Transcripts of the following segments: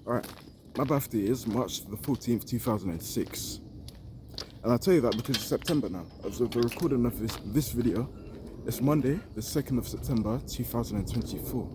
Alright, my birthday is March the 14th, 2006. And I'll tell you that because it's September now. As of the recording of this video, it's Monday, the 2nd of September, 2024.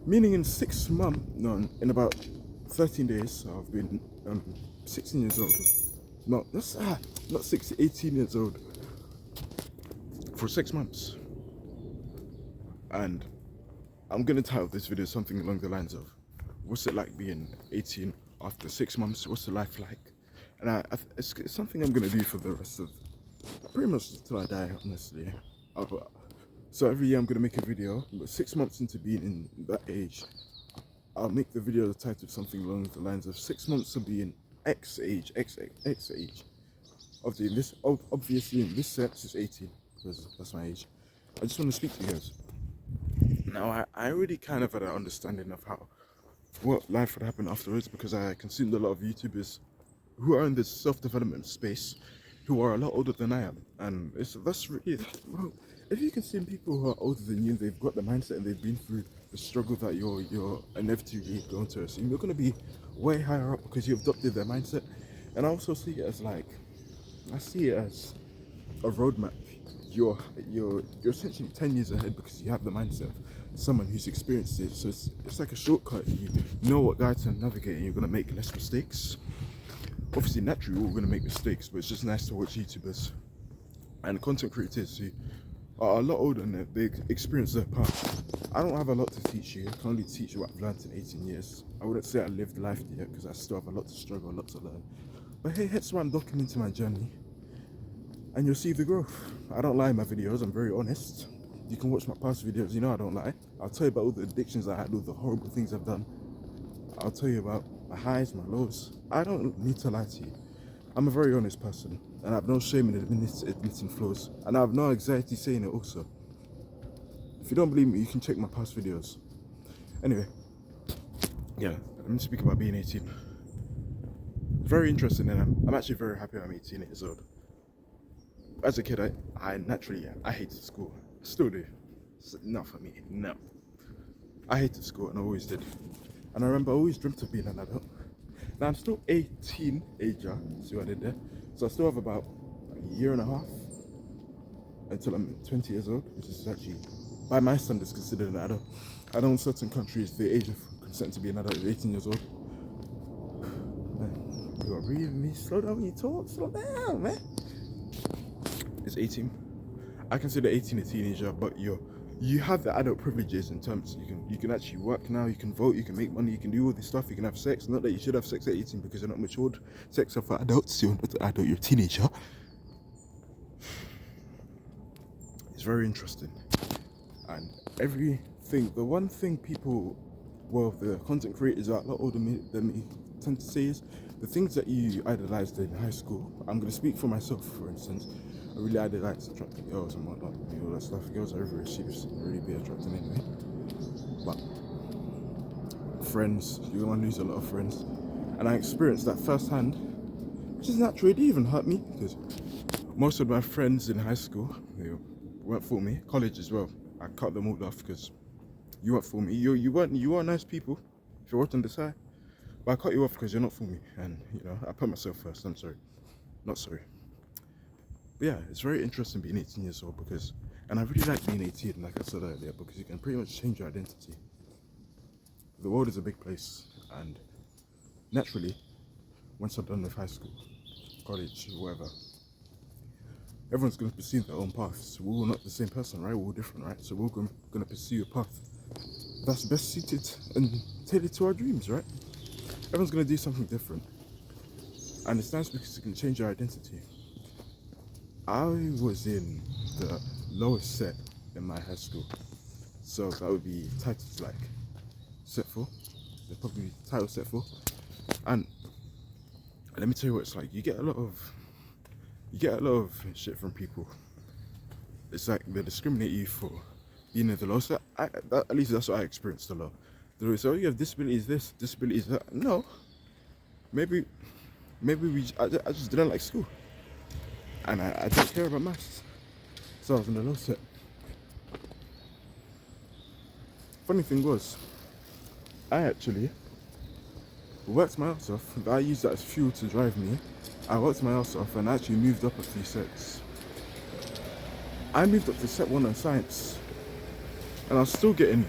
Meaning in 6 months, no, in about 13 days, I've been 16 years old. No, not 60, 18 years old. For 6 months. And I'm going to title this video something along the lines of, what's it like being 18 after 6 months? What's the life like? And it's something I'm going to do for the rest of, pretty much until I die, honestly. So every year I'm going to make a video, but 6 months into being in that age, I'll make the video titled something along the lines of 6 months of being X age. Obviously in this sense it's 18, because that's my age. I just want to speak to you guys. Now, I already kind of had an understanding of what life would happen afterwards, because I consumed a lot of YouTubers who are in this self-development space, who are a lot older than I am, and that's really, well, if you consume people who are older than you, they've got the mindset and they've been through the struggle that you're inevitably going to assume, you're going to be way higher up because you've adopted their mindset. And I also see it as a roadmap. You're essentially 10 years ahead because you have the mindset of someone who's experienced it. So it's like a shortcut. You know what guide to navigate, and you're gonna make less mistakes. Obviously, naturally, we're gonna make mistakes, but it's just nice to watch YouTubers and content creators who are a lot older and they experience their path. I don't have a lot to teach you. I can only teach you what I've learned in 18 years. I wouldn't say I lived life yet because I still have a lot to struggle, a lot to learn. But hey, that's why I'm documenting my journey, and you'll see the growth. I don't lie in my videos, I'm very honest. You can watch my past videos, you know I don't lie. I'll tell you about all the addictions I had, all the horrible things I've done. I'll tell you about my highs, my lows. I don't need to lie to you. I'm a very honest person, and I have no shame in admitting flaws. And I have no anxiety saying it also. If you don't believe me, you can check my past videos. Anyway, yeah, let me speak about being 18. Very interesting, and I'm actually very happy I'm 18 years old. As a kid, I naturally, I hated school. I still do. It's not for me, no. I hated school, and I always did. And I remember I always dreamt of being an adult. Now I'm still 18 ager, see what I did there? So I still have about a year and a half until I'm 20 years old, which is actually, by my standards, considered an adult. I know in certain countries, the age of consent to be an adult is 18 years old. Man, you are breathing me. Slow down when you talk, slow down, man. It's 18. I consider 18 a teenager, but you have the adult privileges in terms you can actually work now, you can vote, you can make money, you can do all this stuff, you can have sex. Not that you should have sex at 18 because you're not matured. Sex are for adults, you're not an adult, you're a teenager. It's very interesting. And the one thing the content creators are a lot older than me tend to say is the things that you idolized in high school. I'm going to speak for myself, for instance. I really idolized attractive girls and whatnot, all that stuff. Girls are overachievers, can really be attractive anyway. But friends, you're going to lose a lot of friends. And I experienced that firsthand, which is natural. It didn't even hurt me because most of my friends in high school, they weren't for me. College as well, I cut them all off because you weren't for me. You weren't nice people if you weren't on the side. But I cut you off because you're not for me, and I put myself first. I'm sorry, not sorry. But yeah, it's very interesting being 18 years old and I really like being 18, like I said earlier, because you can pretty much change your identity. The world is a big place, and naturally, once I'm done with high school, college, whatever, everyone's going to pursue their own paths. We're all not the same person, right? We're all different, right? So we're going to pursue a path that's best suited and tailored to our dreams, right? Everyone's going to do something different. And it's nice because you can change your identity. I was in the lowest set in my high school. So that would be titles like set 4. They'd probably be title set 4. And let me tell you what it's like. You get a lot of shit from people. It's like they discriminate you for being in the low set. At least that's what I experienced a lot. They always say, oh, you have disabilities this, disabilities that. No. Maybe I just didn't like school. And I didn't care about maths. So I was in the low set. Funny thing was, I actually Worked my ass off. I used that as fuel to drive me. I worked my ass off and actually moved up a few sets. I moved up to set 1 on science, and I was still getting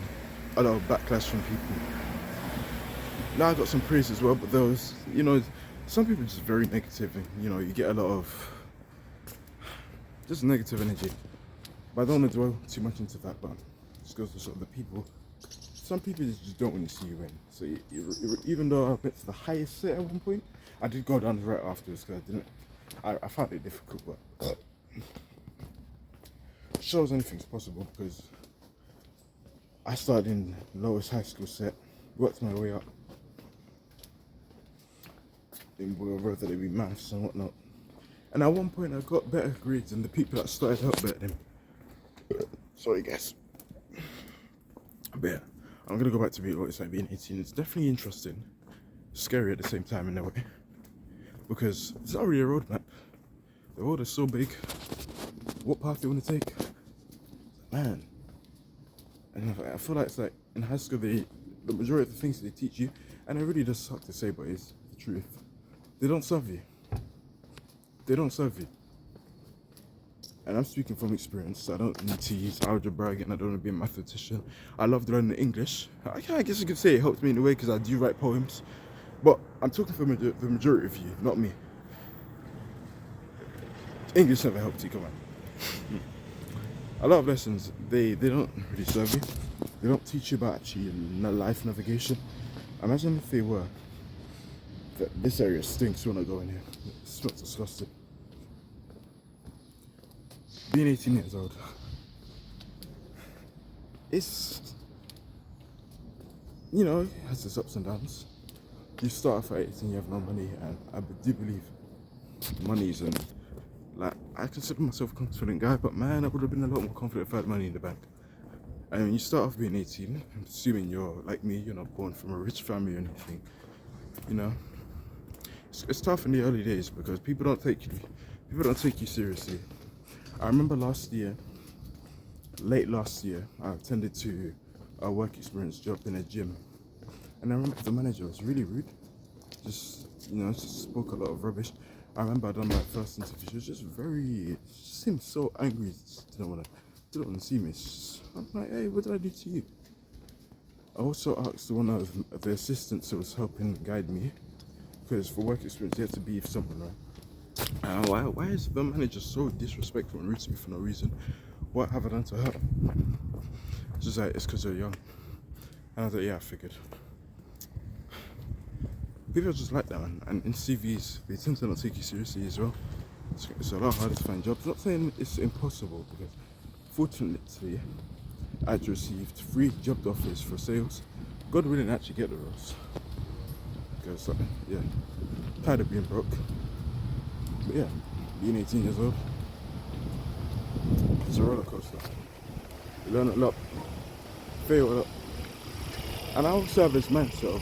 a lot of backlash from people. Now I got some praise as well, but there was, some people are just very negative, and you get a lot of just negative energy. But I don't want to dwell too much into that, but it just goes to sort of the people. Some people just don't want to see you win. So even though I went to the highest set at one point, I did go down right afterwards because I found it difficult, but shows anything's possible because I started in lowest high school set, worked my way up, in whether they be maths and whatnot. And at one point I got better grades than the people that started out better than me. Sorry guys. But yeah, I'm gonna go back to what it's like being 18. It's definitely interesting, scary at the same time in a way, because it's not really a roadmap. The world is so big. What path do you want to take, man? And I feel like it's like in high school, the majority of the things they teach you, and it really does suck to say, but it's the truth. They don't serve you. They don't serve you. And I'm speaking from experience. I don't need to use algebra again. I don't want to be a mathematician. I loved learning English. I guess you could say it helped me in a way because I do write poems. But I'm talking for the majority of you, not me. English never helped you, come on. A lot of lessons, they don't really serve you. They don't teach you about actually life navigation. Imagine if they were. This area stinks when I go in here. It smells disgusting. Being 18 years old, it's, it has its ups and downs. You start off at 18, you have no money, and I do believe money is I consider myself a confident guy, but man, I would have been a lot more confident if I had money in the bank. And when you start off being 18, I'm assuming you're like me, you're not born from a rich family or anything, It's tough in the early days because people don't take you seriously. I remember late last year, I attended to a work experience job in a gym, and I remember the manager was really rude. Just spoke a lot of rubbish. I remember I done my first interview. She was just seemed so angry. Just didn't want to see me. I'm like, hey, what did I do to you? I also asked one of the assistants who was helping guide me, because for work experience you have to be with someone, right? Why is the manager so disrespectful and rude to me for no reason? What have I done to her? She's like, it's because you're young. And I was like, yeah, I figured. People are just like that, man. And in CVs, they tend to not take you seriously as well. It's a lot harder to find jobs. Not saying it's impossible, because fortunately, I'd received 3 job offers for sales. God willing, actually get the roles. Because, tired of being broke. But yeah, being 18 years old, it's a roller coaster. You learn a lot, fail a lot. And I also have this mindset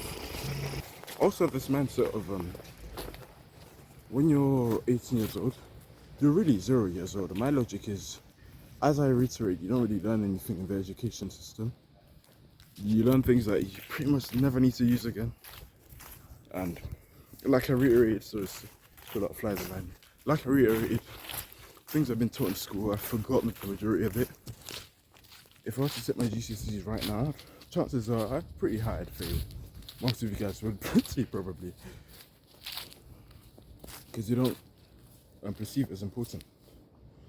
of, when you're 18 years old, you're really 0 years old. And my logic is, as I reiterate, you don't really learn anything in the education system. You learn things that you pretty much never need to use again. And like I reiterated, so it's a lot of flies around. Like I reiterated, things I've been taught in school, I've forgotten the majority of it. If I was to set my GCSEs right now, chances are I'm pretty high I'd fail. Most of you guys would probably. Because you don't perceive it as important.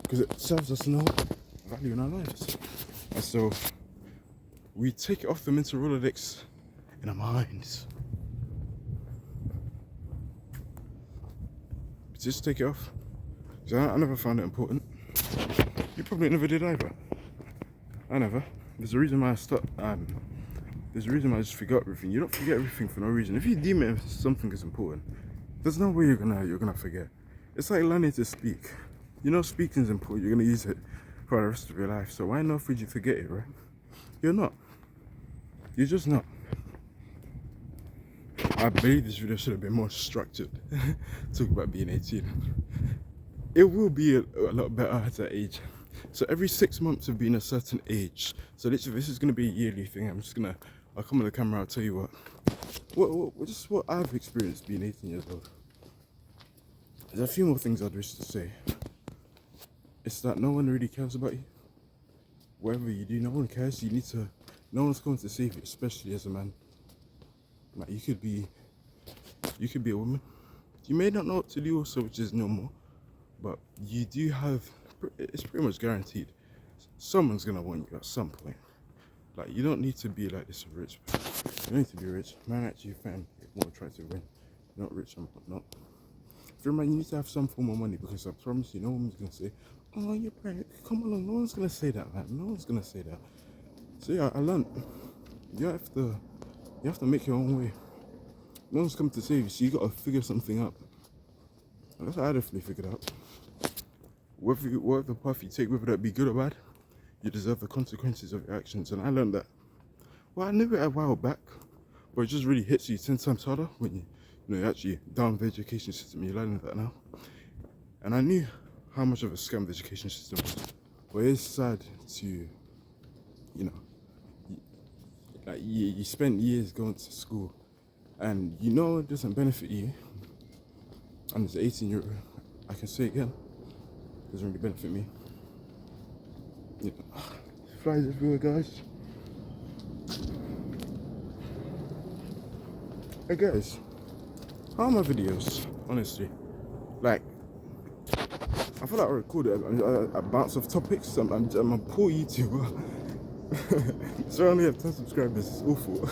Because it serves us no value in our lives. And so, we take it off the mental Rolodex in our minds. Just take it off. So I never found it important. You probably never did either. I never. There's a reason why I stopped. There's a reason why I just forgot everything. You don't forget everything for no reason. If you deem it as something is important, there's no way you're gonna forget. It's like learning to speak. Speaking is important. You're gonna use it for the rest of your life. So why not would you forget it, right? You're not. You're just not. I believe this video should have been more structured. Talk about being 18. It will be a lot better at that age. So every 6 months of being a certain age. So literally this is going to be a yearly thing. I'll come on the camera, I'll tell you what. just what I've experienced being 18 years old. There's a few more things I'd wish to say. It's that no one really cares about you. Whatever you do, no one cares. No one's going to save you, especially as a man. Like you could be a woman. You may not know what to do also, which is normal, but you do have, it's pretty much guaranteed, someone's gonna want you at some point. Like you don't need to be like this rich. You don't need to be rich. Man actually find it more attractive when you're not rich and whatnot. If you're a man, you need to have some form of money, because I promise you, no one's gonna say, oh, you're pregnant, come along. No one's gonna say that, man. No one's gonna say that. So yeah, I learned you have to make your own way. No one's come to save you, so you gotta figure something out. And that's what I definitely figured out. Whatever path you take, whether that be good or bad, you deserve the consequences of your actions. And I learned that. Well, I knew it a while back, but it just really hits you 10 times harder when you're actually down with the education system. You're learning that now. And I knew how much of a scam the education system was. But it's sad to, you spent years going to school and it doesn't benefit you. And as an 18-year-old, I can say again, it doesn't really benefit me. Flies everywhere, guys. Hey guys, how are my videos? Honestly, like, I feel like I recorded I bounce off topics. I'm a poor YouTuber. So I only have 10 subscribers. It's awful.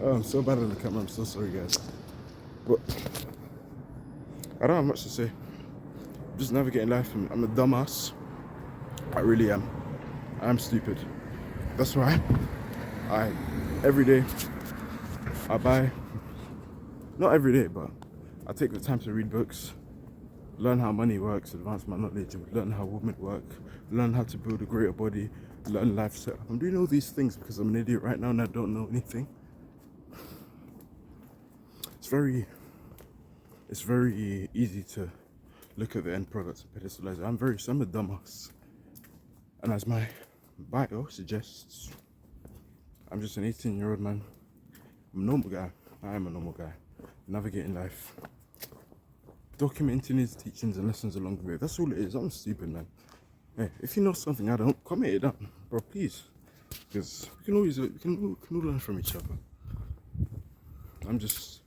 Oh, I'm so bad on the camera. I'm so sorry, guys. But I don't have much to say. I'm just navigating life. I'm a dumbass. I really am. I am stupid. That's why every day I buy, not every day, but I take the time to read books, learn how money works, advance my knowledge, learn how women work, learn how to build a greater body, learn life setup. I'm doing all these things because I'm an idiot right now and I don't know anything. It's very easy to look at the end product and pedestalize it. I'm a dumbass. And as my bio suggests, I'm just an 18-year-old man. I'm a normal guy. I am a normal guy. Navigating life. Documenting his teachings and lessons along the way. That's all it is. I'm stupid, man. Hey, if you know something I don't, comment it down, bro, please. Because we can all learn from each other. I'm just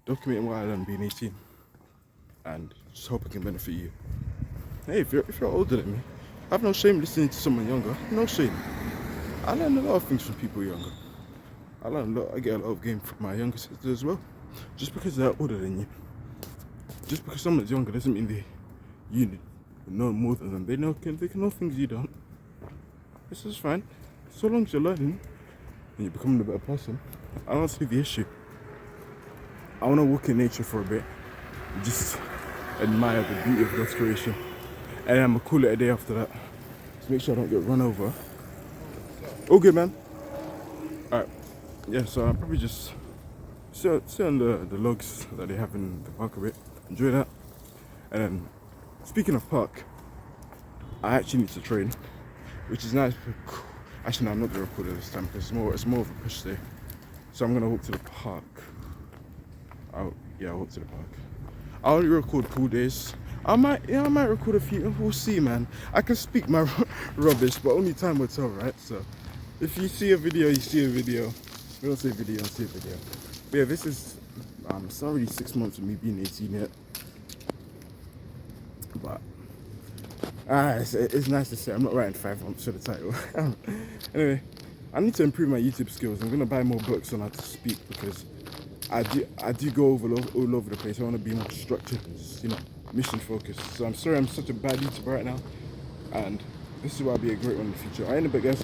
documenting what I learned being 18. And just hope it can benefit you. Hey, if you're older than me, I have no shame listening to someone younger. No shame. I learn a lot of things from people younger. I get a lot of game from my younger sister as well. Just because they're older than you. Just because someone's younger doesn't mean you know more than them. They can know things you don't. This is fine. So long as you're learning and you're becoming a better person, I don't see the issue. I want to walk in nature for a bit. Just admire the beauty of God's creation. And I'm gonna call it a day after that. Just make sure I don't get run over. All good, man. Alright. Yeah, so I'll probably just sit on the logs that they have in the park a bit. Enjoy that. And then, speaking of park, I actually need to train, which is nice. Actually, no, I'm not gonna record it this time because it's more of a push day. So I'm gonna walk to the park. I'll walk to the park. I only record pool days. I might record a few. We'll see, man. I can speak my rubbish, but only time will tell, right? So, if you see a video, you see a video. If you don't see a video, you see a video. But yeah, this is it's not really 6 months of me being 18 yet. But it's nice to say I'm not writing 5 months for the title. Anyway, I need to improve my YouTube skills. I'm gonna buy more books on how to speak because I do go all over the place. I want to be more structured and just, mission focused. So I'm sorry I'm such a bad YouTuber right now, and this is why I'll be a great one in the future. Alright, in a bit, guys.